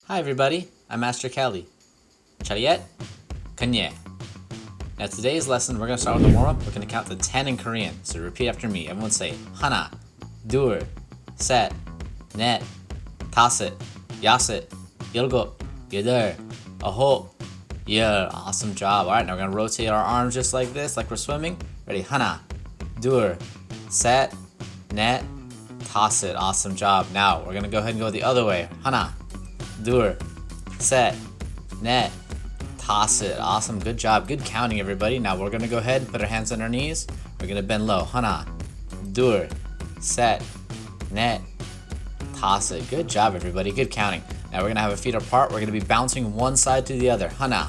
Hi everybody, I'm Master Kelly. Chariet, Kanye. Now today's lesson, we're going to start with the warm-up. We're going to count to 10 in Korean. So repeat after me. Everyone say 하나, 둘, 셋, 넷, 다섯, 여섯, 일곱, 여덟, 아홉, 열. Awesome job. Alright, now we're going to rotate our arms just like this, like we're swimming. Ready? 하나, 둘, 셋, 넷, 다섯. Awesome job. Now we're going to go ahead and go the other way. 하나, 둘, 셋, 넷, 다섯. Awesome, good job, good counting everybody. Now we're gonna go ahead and put our hands on our knees. We're gonna bend low. 하나, 둘, 셋, 넷, 다섯. Good job everybody, good counting. Now we're gonna have our feet apart. We're gonna be bouncing one side to the other. 하나,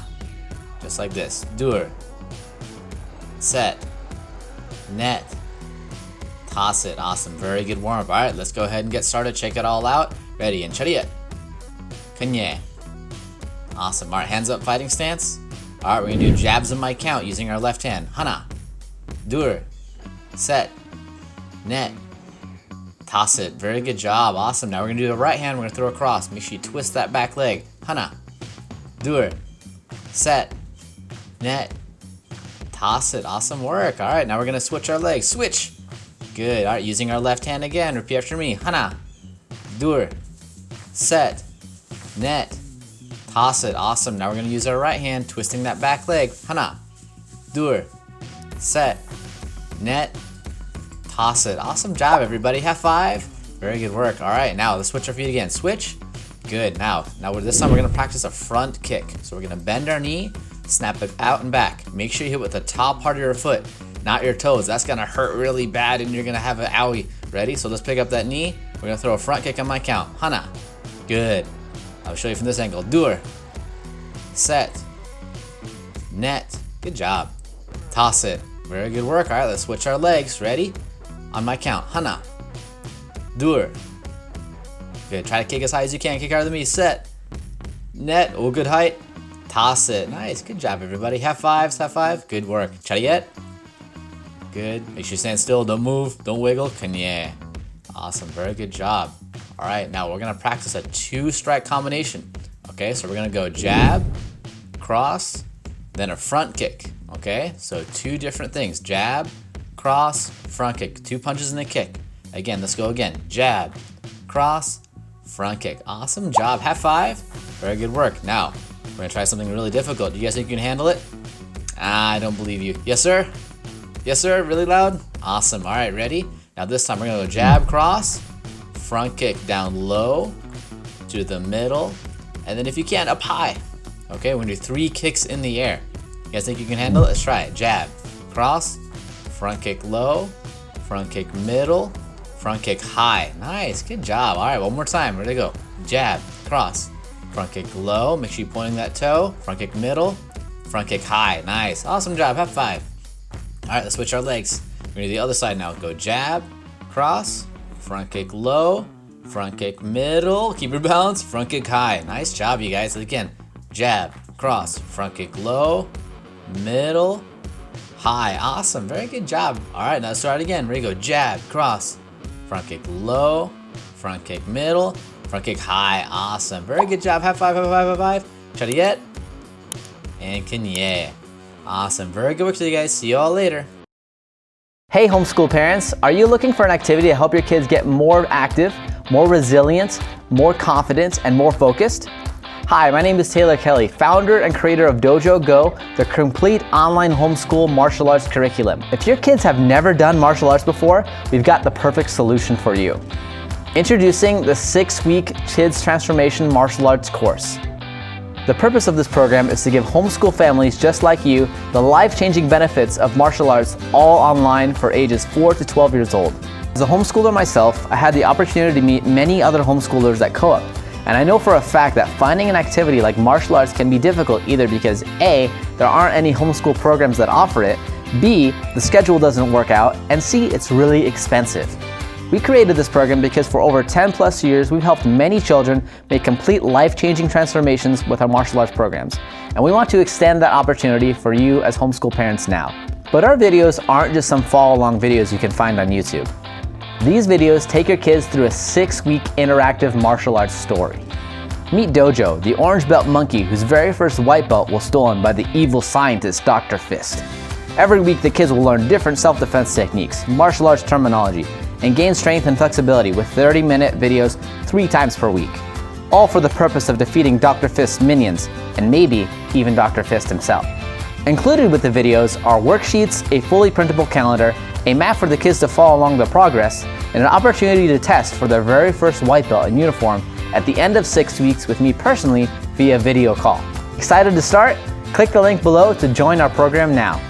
just like this. 둘, 셋, 넷, 다섯. Awesome, very good warm up. Alright, let's go ahead and get started. Check it all out. Ready, and chariot. Kanye. Awesome. Alright, hands up fighting stance. Alright, we're gonna do jabs in my count using our left hand. 하나, 둘, 셋, 넷, 다섯. Very good job. Awesome. Now we're gonna do the right hand. We're gonna throw across. Make sure you twist that back leg. 하나, 둘, 셋, 넷, 다섯. Awesome work. Alright, now we're gonna switch our legs. Switch. Good. Alright, using our left hand again. Repeat after me. 하나, 둘, 셋, 넷, 다섯. Awesome. Now we're going to use our right hand, twisting that back leg. 하나, 둘, 셋, 넷, 다섯. Awesome job, everybody. High five. Very good work. All right, now let's switch our feet again. Switch. Good. Now this time we're going to practice a front kick. So we're going to bend our knee, snap it out and back. Make sure you hit with the top part of your foot, not your toes. That's going to hurt really bad and you're going to have an owie. Ready? So let's pick up that knee. We're going to throw a front kick on my count. 하나. Good. I'll show you from this angle. 둘, 셋, 넷. Good job. 다섯. Very good work. All right, let's switch our legs. Ready? On my count. 하나, 둘. Good. Try to kick as high as you can. Kick harder than me. 셋, 넷. Oh, good height. 다섯. Nice. Good job, everybody. High fives. High five. Good work. chariot. Good. Make sure you stand still. Don't move. Don't wiggle. Kanye. Awesome. Very good job. All right, now we're gonna practice a two-strike combination. Okay, so we're gonna go jab, cross, then a front kick. Okay, so two different things. Jab, cross, front kick. Two punches and a kick. Again, let's go again. Jab, cross, front kick. Awesome job. High five. Very good work. Now, we're gonna try something really difficult. Do you guys think you can handle it? I don't believe you. Yes, sir? Yes, sir? Really loud? Awesome. All right, ready? Now this time we're gonna go jab, cross, front kick down low to the middle, and then if you can, up high. Okay, we're gonna do 3 kicks in the air. You guys think you can handle it? Let's try it. Jab, cross, front kick low, front kick middle, front kick high. Nice, good job. All right, one more time. Ready to go. Jab, cross, front kick low. Make sure you're pointing that toe. Front kick middle, front kick high. Nice, awesome job. High five. All right, let's switch our legs. We're gonna do the other side now. Go jab, cross, front kick low, front kick middle, keep your balance, front kick high. Nice job, you guys. Again, jab, cross, front kick low, middle, high. Awesome, very good job. All right, now let's start again. Ready to go. Jab, cross, front kick low, front kick middle, front kick high. Awesome, very good job. High five, high five, high five. chariot and Kanye. Awesome, very good work to you guys. See you all later. Hey homeschool parents, are you looking for an activity to help your kids get more active, more resilient, more confident, and more focused? Hi, my name is Taylor Kelly, founder and creator of Dojo Go, the complete online homeschool martial arts curriculum. If your kids have never done martial arts before, we've got the perfect solution for you. Introducing the 6-week Kids Transformation Martial Arts course. The purpose of this program is to give homeschool families just like you the life-changing benefits of martial arts all online for ages 4 to 12 years old. As a homeschooler myself, I had the opportunity to meet many other homeschoolers at co-op, and I know for a fact that finding an activity like martial arts can be difficult either because A, there aren't any homeschool programs that offer it, B, the schedule doesn't work out, and C, it's really expensive. We created this program because for over 10 plus years, we've helped many children make complete life-changing transformations with our martial arts programs. And we want to extend that opportunity for you as homeschool parents now. But our videos aren't just some follow-along videos you can find on YouTube. These videos take your kids through a 6-week interactive martial arts story. Meet Dojo, the orange belt monkey whose very first white belt was stolen by the evil scientist Dr. Fist. Every week the kids will learn different self-defense techniques, martial arts terminology, and gain strength and flexibility with 30-minute videos 3 times per week. All for the purpose of defeating Dr. Fist's minions, and maybe even Dr. Fist himself. Included with the videos are worksheets, a fully printable calendar, a map for the kids to follow along their progress, and an opportunity to test for their very first white belt in uniform at the end of 6 weeks with me personally via video call. Excited to start? Click the link below to join our program now.